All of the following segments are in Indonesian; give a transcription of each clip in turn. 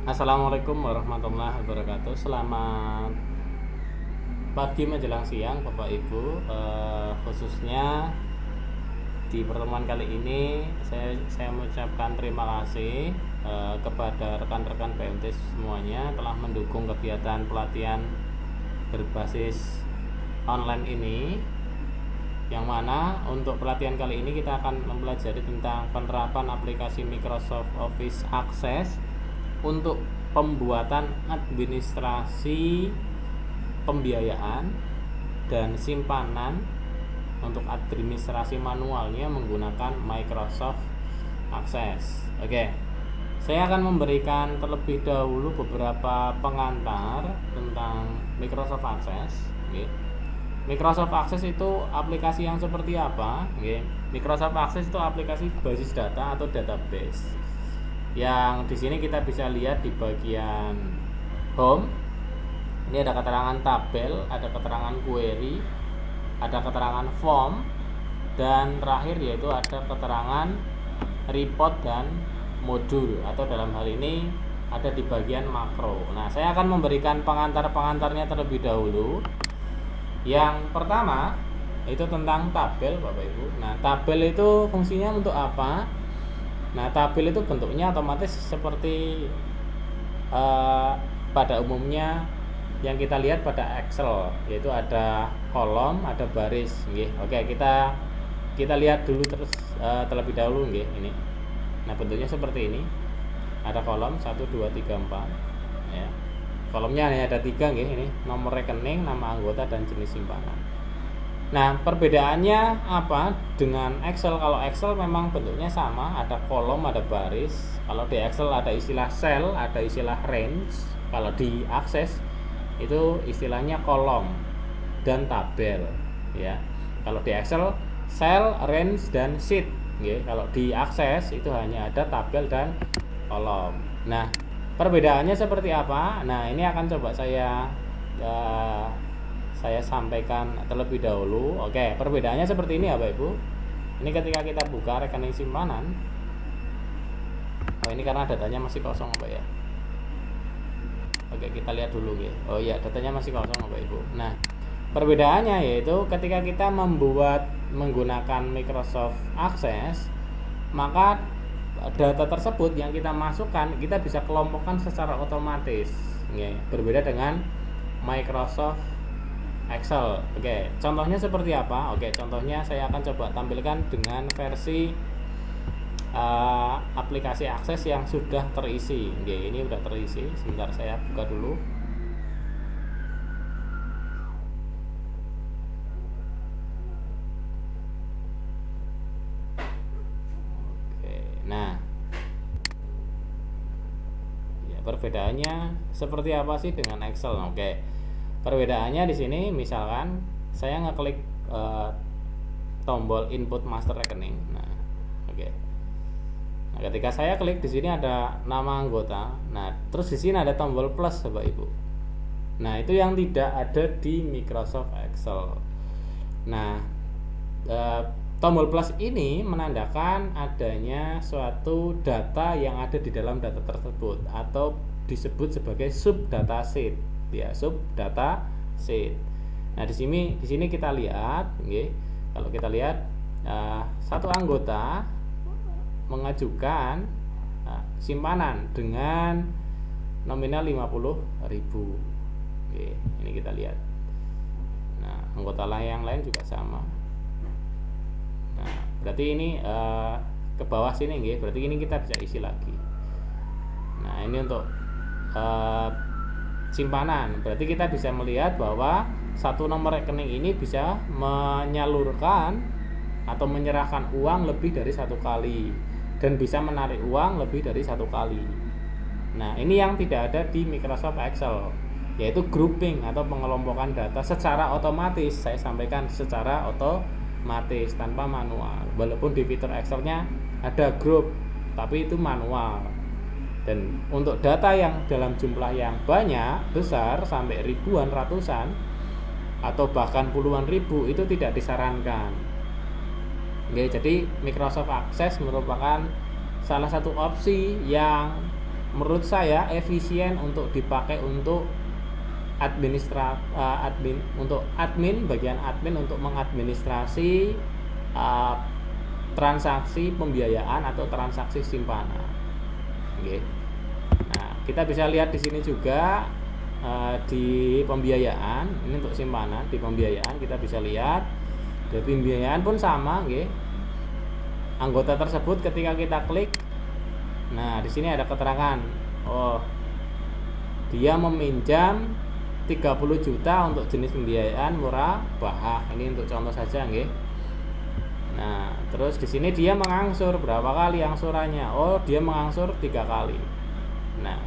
Assalamualaikum warahmatullahi wabarakatuh. Selamat pagi menjelang siang Bapak Ibu. Khususnya di pertemuan kali ini saya mengucapkan terima kasih kepada rekan-rekan PMT semuanya telah mendukung kegiatan pelatihan berbasis online ini, yang mana untuk pelatihan kali ini kita akan mempelajari tentang penerapan aplikasi Microsoft Office Access untuk pembuatan administrasi pembiayaan dan simpanan untuk administrasi manualnya menggunakan Microsoft Access. Oke, saya akan memberikan terlebih dahulu beberapa pengantar tentang Microsoft Access. Oke. Microsoft Access itu aplikasi yang seperti apa? Oke. Microsoft Access itu aplikasi basis data atau database yang di sini kita bisa lihat di bagian home. Ini ada keterangan tabel, ada keterangan query, ada keterangan form, dan terakhir yaitu ada keterangan report dan modul, atau dalam hal ini ada di bagian makro. Nah, saya akan memberikan pengantar-pengantarnya terlebih dahulu. Yang pertama itu tentang tabel, Bapak Ibu. Nah, tabel itu fungsinya untuk apa? Nah, tabel itu bentuknya otomatis seperti pada umumnya yang kita lihat pada Excel, yaitu ada kolom, ada baris. Oke, kita lihat dulu terlebih dahulu ini. Nah, bentuknya seperti ini. Ada kolom 1 2 3 4 ya. Kolomnya hanya ada 3 ini, nomor rekening, nama anggota, dan jenis simpanan. Nah, perbedaannya apa dengan Excel? Kalau Excel memang bentuknya sama, ada kolom, ada baris. Kalau di Excel ada istilah cell, ada istilah range. Kalau di Access itu istilahnya kolom dan tabel, ya. Kalau di Excel cell, range, dan sheet. Kalau di Access itu hanya ada tabel dan kolom. Nah, perbedaannya seperti apa? Nah, ini akan coba saya sampaikan terlebih dahulu. Oke, perbedaannya seperti ini ya Bapak Ibu. Ini ketika kita buka rekening simpanan. Oh, ini karena datanya masih kosong Bapak ya. Oke, kita lihat dulu ya. Oh iya, datanya masih kosong Bapak Ibu. Nah, perbedaannya yaitu ketika kita menggunakan Microsoft Access, maka data tersebut yang kita masukkan kita bisa kelompokkan secara otomatis. Berbeda dengan Microsoft Excel. Oke, contohnya seperti apa? Oke, contohnya saya akan coba tampilkan dengan versi aplikasi Access yang sudah terisi. Ini sudah terisi. Sebentar saya buka dulu. Oke, nah, ya, perbedaannya seperti apa sih dengan Excel? Oke, perbedaannya di sini misalkan saya ngeklik tombol input master rekening. Nah, oke. Nah, ketika saya klik di sini ada nama anggota. Nah, terus di sini ada tombol plus Bapak Ibu. Nah, itu yang tidak ada di Microsoft Excel. Nah, tombol plus ini menandakan adanya suatu data yang ada di dalam data tersebut, atau disebut sebagai sub data sheet. Ya, sub data sheet. Nah, di sini kita lihat, kalau kita lihat satu anggota mengajukan simpanan dengan nominal 50.000. Ini kita lihat. Nah, anggota yang lain juga sama. Nah, berarti ini ke bawah sini berarti ini kita bisa isi lagi. Nah, ini untuk simpanan. Berarti kita bisa melihat bahwa satu nomor rekening ini bisa menyalurkan atau menyerahkan uang lebih dari satu kali, dan bisa menarik uang lebih dari satu kali. Nah, ini yang tidak ada di Microsoft Excel, yaitu grouping atau pengelompokan data secara otomatis. Saya sampaikan secara otomatis tanpa manual. Walaupun di fitur Excel-nya ada group, tapi itu manual. Dan untuk data yang dalam jumlah yang banyak, besar, sampai ribuan, ratusan, atau bahkan puluhan ribu, itu tidak disarankan. Jadi Microsoft Access merupakan salah satu opsi yang menurut saya efisien untuk dipakai untuk bagian admin untuk mengadministrasi transaksi pembiayaan atau transaksi simpanan. Oke. Nah, kita bisa lihat di sini juga di pembiayaan, ini untuk simpanan. Di pembiayaan kita bisa lihat di pembiayaan pun sama, oke. Anggota tersebut ketika kita klik, nah di sini ada keterangan, oh dia meminjam 30 juta untuk jenis pembiayaan murah bahah. Ini untuk contoh saja, nggih. Nah, terus di sini dia mengangsur berapa kali angsurannya? Oh, dia mengangsur 3 kali. Nah,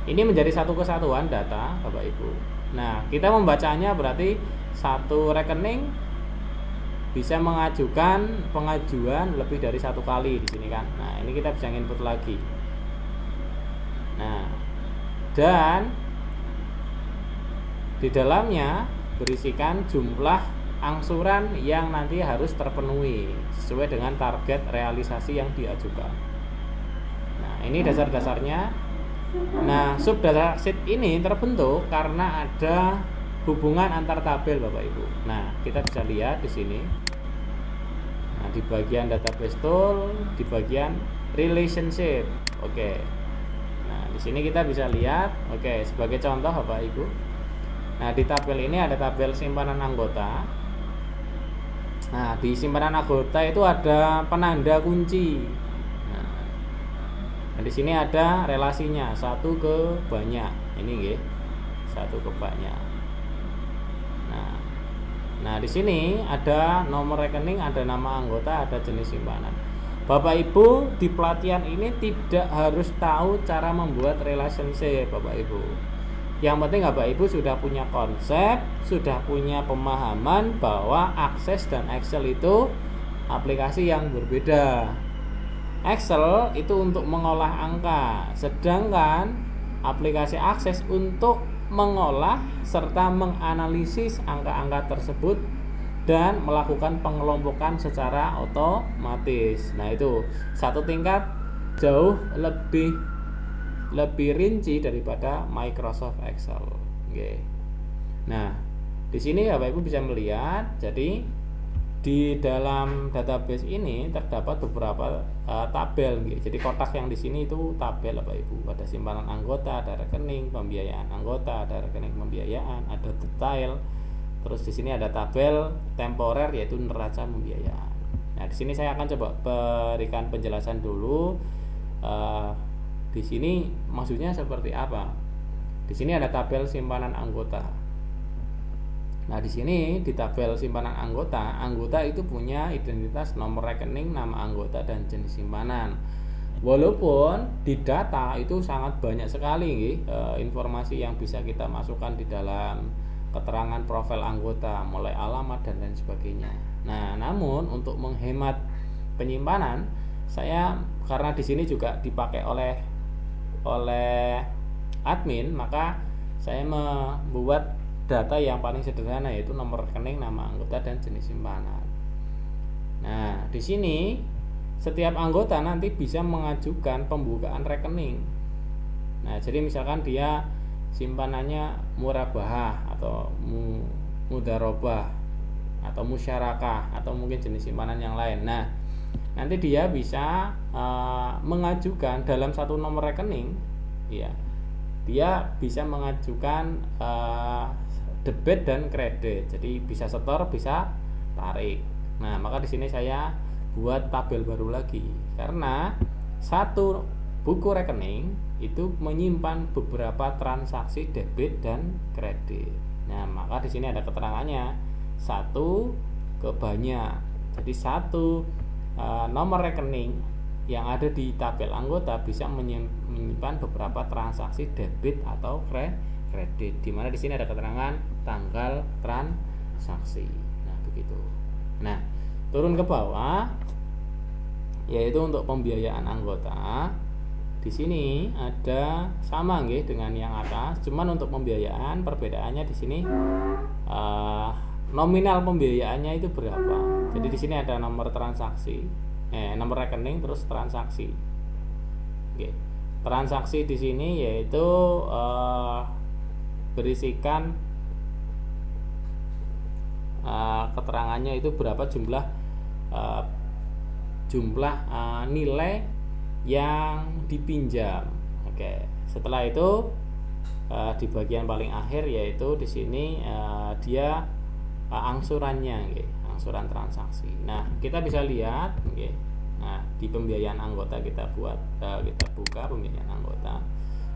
ini menjadi satu kesatuan data, Bapak Ibu. Nah, kita membacanya berarti satu rekening bisa mengajukan pengajuan lebih dari 1 kali di sini kan. Nah, ini kita bisa input lagi. Nah, dan di dalamnya berisikan jumlah angsuran yang nanti harus terpenuhi sesuai dengan target realisasi yang diajukan. Nah, ini dasar-dasarnya. Nah, sub data sheet ini terbentuk karena ada hubungan antar tabel, Bapak Ibu. Nah, kita bisa lihat di sini. Nah, di bagian database tool, di bagian relationship. Oke. Nah, di sini kita bisa lihat, oke, sebagai contoh Bapak Ibu. Nah, di tabel ini ada tabel simpanan anggota. Nah, di simpanan anggota itu ada penanda kunci. Nah, di sini ada relasinya 1 ke banyak. Ini nggih. 1 ke banyak. Nah, di sini ada nomor rekening, ada nama anggota, ada jenis simpanan. Bapak Ibu di pelatihan ini tidak harus tahu cara membuat relationship, Bapak Ibu. Yang penting Bapak Ibu sudah punya konsep, sudah punya pemahaman bahwa Access dan Excel itu aplikasi yang berbeda. Excel itu untuk mengolah angka, sedangkan aplikasi Access untuk mengolah serta menganalisis angka-angka tersebut dan melakukan pengelompokan secara otomatis. Nah, itu satu tingkat jauh lebih rinci daripada Microsoft Excel. Oke. Nah, di sini Bapak Ibu bisa melihat, jadi di dalam database ini terdapat beberapa tabel. Jadi kotak yang di sini itu tabel, Bapak Ibu. Ada simpanan anggota, ada rekening pembiayaan anggota, ada rekening pembiayaan, ada detail. Terus di sini ada tabel temporer yaitu neraca pembiayaan. Nah, di sini saya akan coba berikan penjelasan dulu. Di sini maksudnya seperti apa? Di sini ada tabel simpanan anggota. Nah, di sini di tabel simpanan anggota, anggota itu punya identitas, nomor rekening, nama anggota dan jenis simpanan. Walaupun di data itu sangat banyak sekali informasi yang bisa kita masukkan di dalam keterangan profil anggota, mulai alamat dan lain sebagainya. Nah, namun untuk menghemat penyimpanan, saya karena di sini juga dipakai oleh admin, maka saya membuat data yang paling sederhana yaitu nomor rekening, nama anggota dan jenis simpanan. Nah, di sini setiap anggota nanti bisa mengajukan pembukaan rekening. Nah, jadi misalkan dia simpanannya murabahah atau mudharabah atau musyarakah atau mungkin jenis simpanan yang lain. Nah, nanti dia bisa mengajukan dalam satu nomor rekening, ya, dia bisa mengajukan debit dan kredit. Jadi bisa setor, bisa tarik. Nah, maka di sini saya buat tabel baru lagi karena satu buku rekening itu menyimpan beberapa transaksi debit dan kredit. Nah, maka di sini ada keterangannya 1 ke banyak. Jadi satu nomor rekening yang ada di tabel anggota bisa menyimpan beberapa transaksi debit atau kredit, di mana di sini ada keterangan tanggal transaksi. Nah, begitu. Nah, turun ke bawah yaitu untuk pembiayaan anggota. Di sini ada sama nggih dengan yang atas, cuman untuk pembiayaan perbedaannya di sini nominal pembiayaannya itu berapa. Jadi di sini ada nomor transaksi, nomor rekening terus transaksi. Oke. transaksi di sini yaitu berisikan keterangannya itu berapa jumlah nilai yang dipinjam. Oke, setelah itu di bagian paling akhir yaitu di sini dia angsurannya, angsuran transaksi. Nah, kita bisa lihat, nah di pembiayaan anggota kita buka pembiayaan anggota.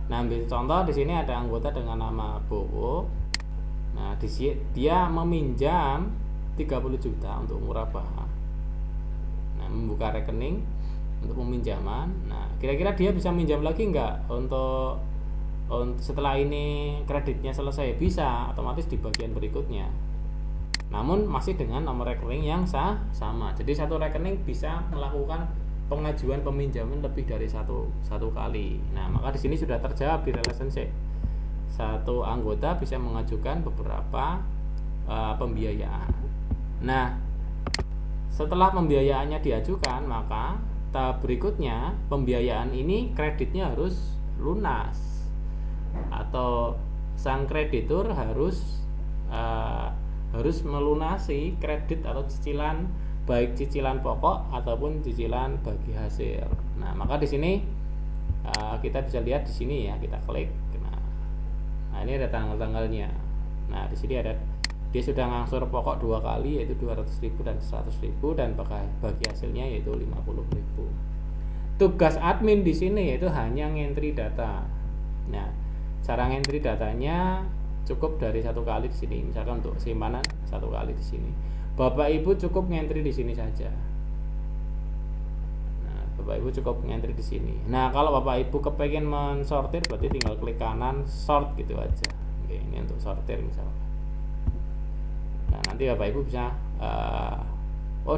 Nah, ambil contoh di sini ada anggota dengan nama Bowo. Nah, di sini dia meminjam 30 juta untuk murabah. Nah, membuka rekening untuk peminjaman. Nah, kira-kira dia bisa minjam lagi enggak untuk setelah ini kreditnya selesai? Bisa, otomatis di bagian berikutnya. Namun masih dengan nomor rekening yang sama. Jadi satu rekening bisa melakukan pengajuan peminjaman lebih dari satu kali. Nah, maka di sini sudah terjawab di relationship. Satu anggota bisa mengajukan beberapa pembiayaan. Nah, setelah pembiayaannya diajukan, maka tahap berikutnya pembiayaan ini kreditnya harus lunas atau sang kreditur harus melunasi kredit atau cicilan, baik cicilan pokok ataupun cicilan bagi hasil. Nah, maka di sini kita bisa lihat di sini ya, kita klik. Nah, ini ada tanggal-tanggalnya. Nah, di sini ada dia sudah ngangsur pokok 2 kali yaitu 200.000 dan 100.000 dan bagi hasilnya yaitu 50.000. Tugas admin di sini yaitu hanya ngentri data. Nah, cara ngentri datanya cukup dari 1 kali di sini. Misalkan untuk simpanan 1 kali di sini. Bapak Ibu cukup ngentri di sini saja. Nah, Bapak Ibu cukup ngentri di sini. Nah, kalau Bapak Ibu kepengen mensortir berarti tinggal klik kanan sort gitu aja. Oke, ini untuk sortir misalnya. Nah, nanti Bapak Ibu bisa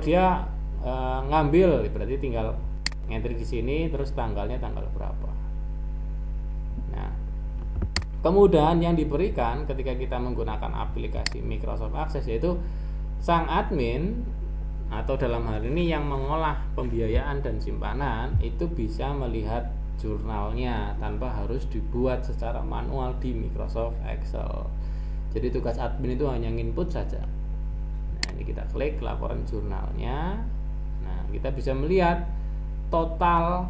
dia ngambil, berarti tinggal ngentri di sini terus tanggalnya tanggal berapa. Nah, kemudahan yang diberikan ketika kita menggunakan aplikasi Microsoft Access yaitu sang admin atau dalam hal ini yang mengolah pembiayaan dan simpanan itu bisa melihat jurnalnya tanpa harus dibuat secara manual di Microsoft Excel. Jadi tugas admin itu hanya input saja. Nah, ini kita klik laporan jurnalnya. Nah, kita bisa melihat total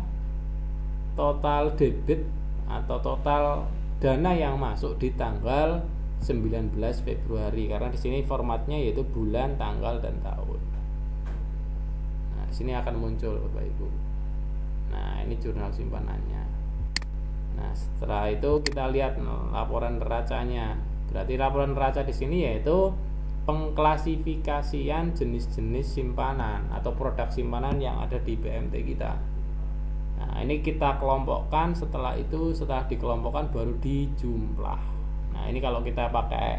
debit atau total dana yang masuk di tanggal 19 Februari karena di sini formatnya yaitu bulan, tanggal dan tahun. Nah, di sini akan muncul Bapak Ibu. Nah, ini jurnal simpanannya. Nah, setelah itu kita lihat laporan neracanya. Berarti laporan neraca di sini yaitu pengklasifikasian jenis-jenis simpanan atau produk simpanan yang ada di BMT kita. Nah, ini kita kelompokkan, setelah dikelompokkan baru dijumlah. Nah, ini kalau kita pakai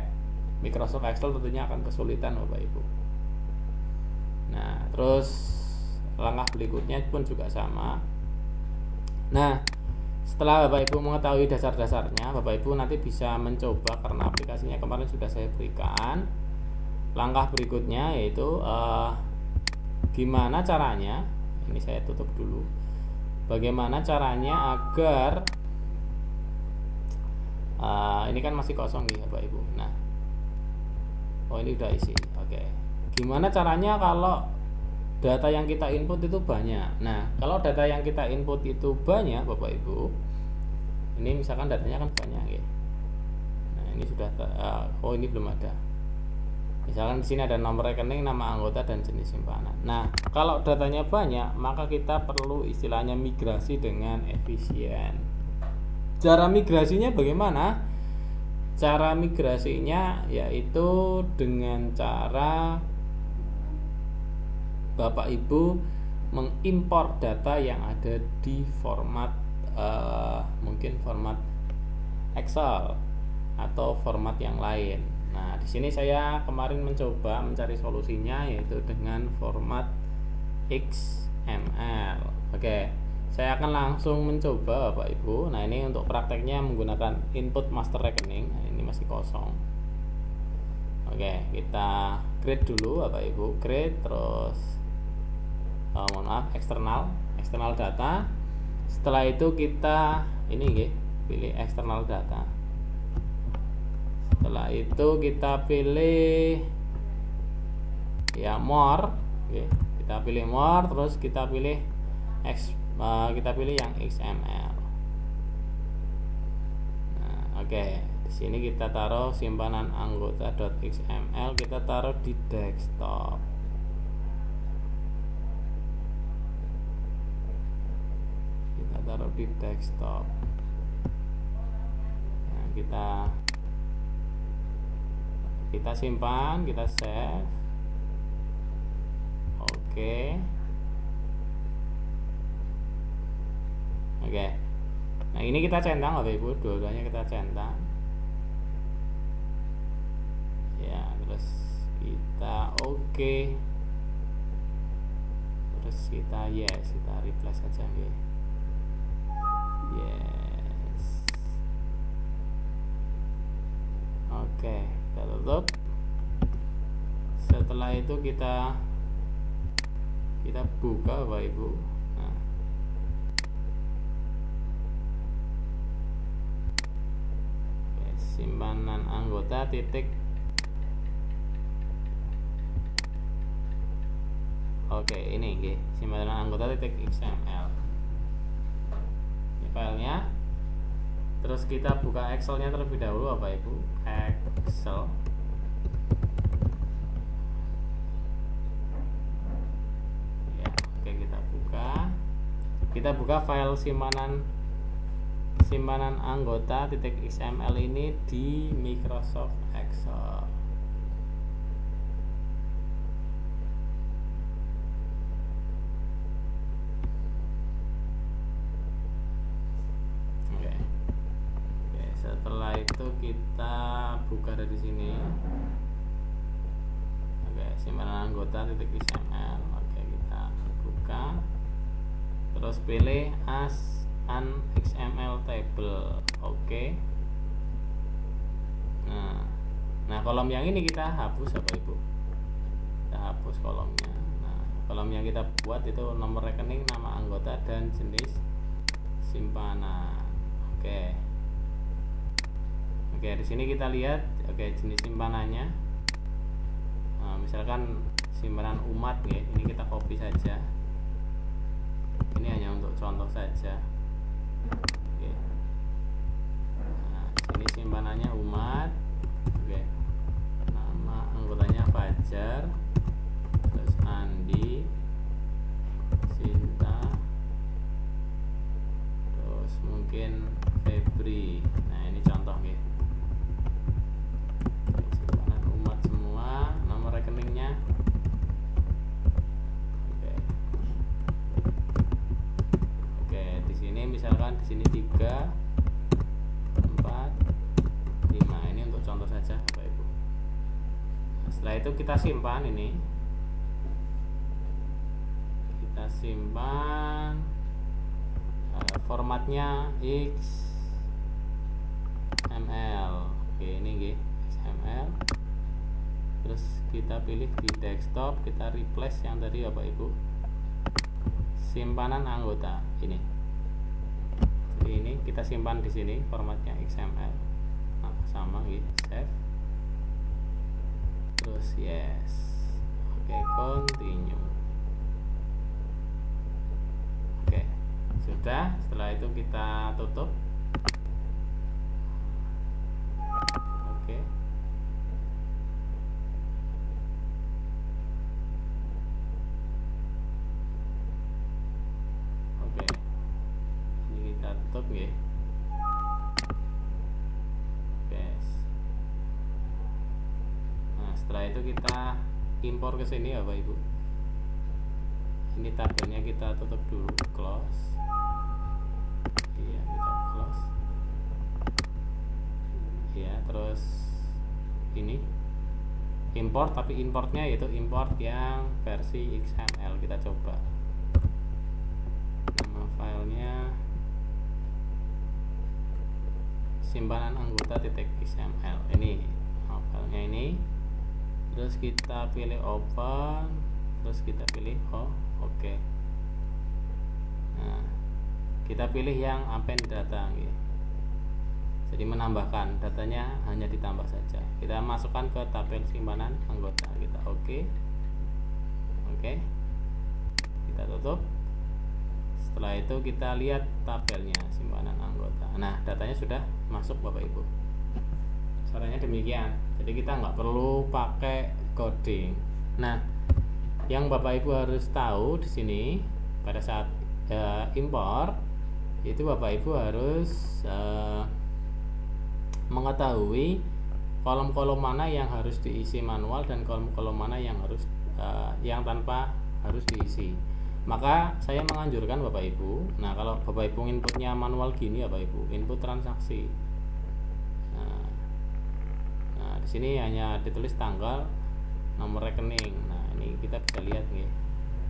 Microsoft Excel tentunya akan kesulitan Bapak Ibu. Nah, terus langkah berikutnya pun juga sama. Nah, setelah Bapak Ibu mengetahui dasar-dasarnya, Bapak Ibu nanti bisa mencoba karena aplikasinya kemarin sudah saya berikan. Langkah berikutnya yaitu gimana caranya, ini saya tutup dulu. Bagaimana caranya agar ini kan masih kosong nih Bapak Ibu. Nah, ini udah isi. Oke. Gimana caranya kalau data yang kita input itu banyak? Nah, kalau data yang kita input itu banyak Bapak Ibu, ini misalkan datanya kan banyak ya. Nah, ini sudah ini belum ada. Misalkan di sini ada nomor rekening, nama anggota dan jenis simpanan. Nah, kalau datanya banyak, maka kita perlu istilahnya migrasi dengan efisien. Cara migrasinya bagaimana? Cara migrasinya yaitu dengan cara Bapak Ibu mengimpor data yang ada di format mungkin format Excel atau format yang lain. Nah, di sini saya kemarin mencoba mencari solusinya yaitu dengan format XML. Oke, saya akan langsung mencoba Bapak Ibu. Nah, ini untuk prakteknya menggunakan input master rekening. Nah, ini masih kosong. Oke, kita create dulu Bapak Ibu. Create terus eksternal data. Setelah itu kita ini pilih external data. Setelah itu kita pilih ya more, kita pilih more, terus kita pilih yang XML. Nah, di sini kita taruh simpanan anggota.xml, kita taruh di desktop. Taruh di desktop. Nah, kita simpan, kita save. Oke. Nah, ini kita centang Bapak Ibu, dua-duanya kita centang. Ya, terus kita terus kita kita replace aja yes. Kita tutup. Setelah itu kita buka Bapak Ibu. Nah, simpanan anggota titik. Ini simpanan anggota titik XML. Ini filenya. Terus kita buka Excelnya terlebih dahulu Bapak Ibu. Excel. Ya, kita buka. Kita buka file simpanan anggota titik XML ini di Microsoft Excel. Setelah itu kita buka dari sini. Simpanan anggota titik XML. Kita buka. Terus pilih as an XML table. Nah, kolom yang ini kita hapus Bapak Ibu. Kita hapus kolomnya. Nah, kolom yang kita buat itu nomor rekening, nama anggota, dan jenis simpanan. Di sini kita lihat jenis simpanannya. Nah, misalkan simpanan umat ini kita copy saja. Ini hanya untuk contoh saja. Nah, sini simpanannya umat. Nama anggotanya Fajar, terus Andi, Sinta, terus mungkin Febri. Nah, ini contoh simpanan umat semua, nomor rekeningnya. Di sini misalkan di sini 3 4 5. Ini untuk contoh saja Bapak Ibu. Nah, setelah itu kita simpan ini. Kita simpan formatnya XML. Ini XML. Terus kita pilih di desktop, kita replace yang tadi Bapak Ibu. Simpanan anggota ini. Jadi ini kita simpan di sini formatnya XML. Nah, sama save. Terus yes. Continue. Sudah. Setelah itu kita tutup. Ini kita tutup Nah, setelah itu kita impor ke sini ya Bapak Ibu. Ini tabelnya kita tutup dulu, close. Kita close. Terus ini import, tapi importnya yaitu import yang versi XML. Kita coba. Nama filenya simpanan anggota .xml. Ini filenya ini. Terus kita pilih open, terus kita pilih oke. Nah, kita pilih yang append data nggih. Jadi menambahkan datanya hanya ditambah saja. Kita masukkan ke tabel simpanan anggota. Kita oke. Kita tutup. Setelah itu kita lihat tabelnya simpanan anggota. Nah, datanya sudah masuk Bapak Ibu. Caranya demikian. Jadi kita nggak perlu pakai coding. Nah, yang Bapak Ibu harus tahu di sini pada saat impor itu Bapak Ibu harus mengetahui kolom-kolom mana yang harus diisi manual dan kolom-kolom mana yang harus yang tanpa harus diisi. Maka saya menganjurkan Bapak Ibu, nah kalau Bapak Ibu inputnya manual gini ya Bapak Ibu, input transaksi. Nah, di sini hanya ditulis tanggal, nomor rekening. Nah, ini kita bisa lihat nih.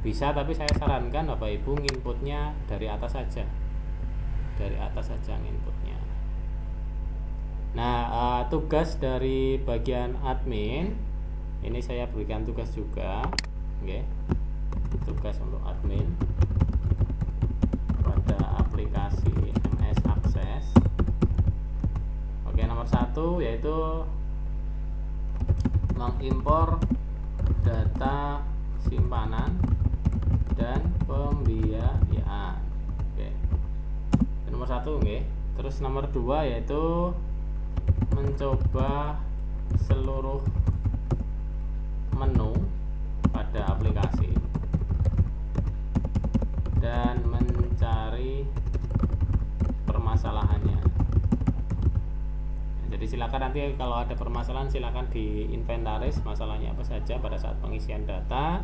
Bisa, tapi saya sarankan Bapak Ibu inputnya dari atas saja. Dari atas saja inputnya. Nah, tugas dari bagian admin ini saya berikan tugas juga, oke. Tugas untuk admin pada aplikasi MS Access. Oke, nomor 1 yaitu mengimpor data simpanan dan pembiayaan. Oke. Nomor 1 oke. Terus nomor 2 yaitu mencoba seluruh menu pada aplikasi dan mencari permasalahannya. Jadi silakan nanti kalau ada permasalahan silakan diinventaris masalahnya apa saja pada saat pengisian data.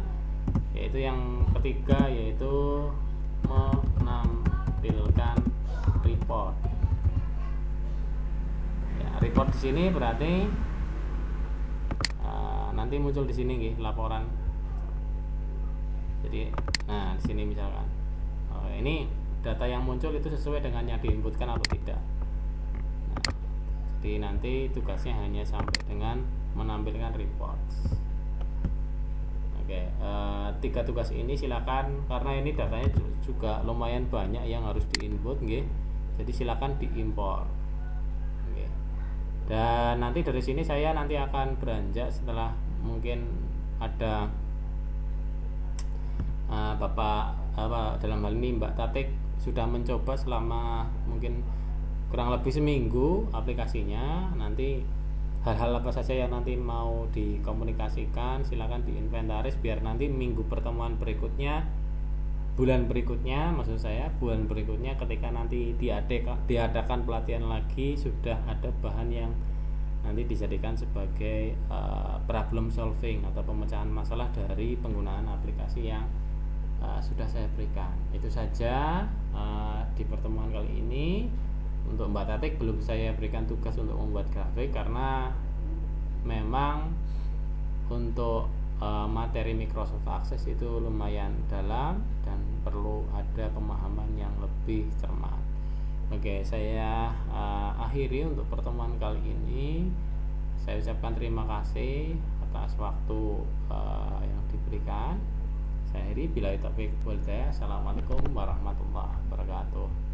Yaitu yang ketiga yaitu menampilkan report. Report di sini berarti nanti muncul di sini nih laporan. Jadi, nah di sini misalkan ini data yang muncul itu sesuai dengan yang diinputkan atau tidak. Nah, jadi nanti tugasnya hanya sampai dengan menampilkan report. Oke, 3 tugas ini silakan karena ini datanya juga lumayan banyak yang harus diinput, nggih. Jadi silakan diimpor. Dan nanti dari sini saya nanti akan beranjak setelah mungkin ada Bapak dalam hal ini Mbak Tatik sudah mencoba selama mungkin kurang lebih seminggu aplikasinya. Nanti hal-hal apa saja yang nanti mau dikomunikasikan silakan diinventaris biar nanti minggu pertemuan berikutnya, bulan berikutnya maksud saya, bulan berikutnya ketika nanti diadakan pelatihan lagi sudah ada bahan yang nanti dijadikan sebagai problem solving atau pemecahan masalah dari penggunaan aplikasi yang sudah saya berikan. Itu saja di pertemuan kali ini. Untuk Mbak Tatik belum saya berikan tugas untuk membuat grafik karena memang untuk materi Microsoft Access itu lumayan dalam dan perlu ada pemahaman yang lebih cermat. Oke, saya akhiri untuk pertemuan kali ini. Saya ucapkan terima kasih atas waktu yang diberikan. Saya akhiri, billahi taufiq wal hidayah. Assalamualaikum warahmatullahi wabarakatuh.